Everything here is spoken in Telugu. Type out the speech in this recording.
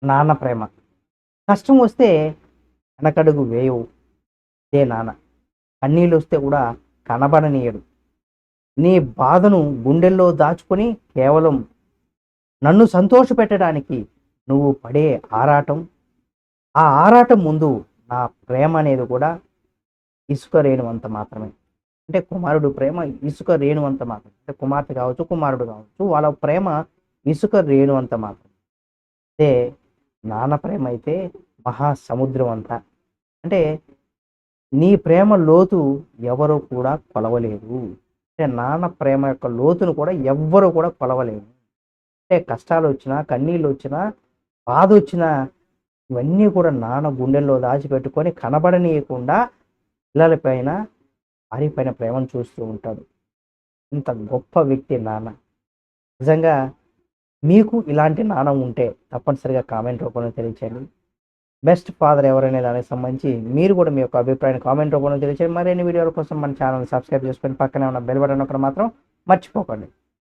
నాన్న ప్రేమ. కష్టం వస్తే వెనకడుగు వేయవు. ఇదే నాన్న. కన్నీళ్ళొస్తే కూడా కనబడనీయడు. నీ బాధను గుండెల్లో దాచుకొని కేవలం నన్ను సంతోషపెట్టడానికి నువ్వు పడే ఆరాటం, ఆ ఆరాటం ముందు నా ప్రేమ అనేది కూడా ఇసుక రేణువంత మాత్రమే. అంటే కుమారుడు ప్రేమ ఇసుక రేణువంత మాత్రమే. అంటే కుమార్తె కావచ్చు, కుమారుడు కావచ్చు, వాళ్ళ ప్రేమ ఇసుక రేణువంత మాత్రమే. అదే నాన్న ప్రేమ అయితే మహాసముద్రం అంత. అంటే నీ ప్రేమ లోతు ఎవరు కూడా కొలవలేరు. అంటే నాన్న ప్రేమ యొక్క లోతును కూడా ఎవ్వరు కూడా కొలవలేరు. అంటే కష్టాలొచ్చినా, కన్నీళ్ళొచ్చినా, బాధొచ్చినా ఇవన్నీ కూడా నాన్న గుండెల్లో దాచిపెట్టుకొని కనబడనీయకుండా పిల్లల పైన, భార్య పైన ప్రేమను చూస్తూ ఉంటాడు. ఇంత గొప్ప వ్యక్తి నాన్న. నిజంగా మీకు ఇలాంటి నాన్న ఉంటే తప్పనిసరిగా కామెంట్ రూపంలో తెలియచేయండి. బెస్ట్ ఫాదర్ ఎవరనే దానికి సంబంధించి మీరు కూడా మీ యొక్క అభిప్రాయాన్ని కామెంట్ రూపంలో తెలియచేయండి. మరిన్ని వీడియోల కోసం మన ఛానల్‌ని సబ్స్క్రైబ్ చేసుకొని పక్కనే ఉన్న బెల్ బటన్ నొక్కడం మాత్రం మర్చిపోకండి.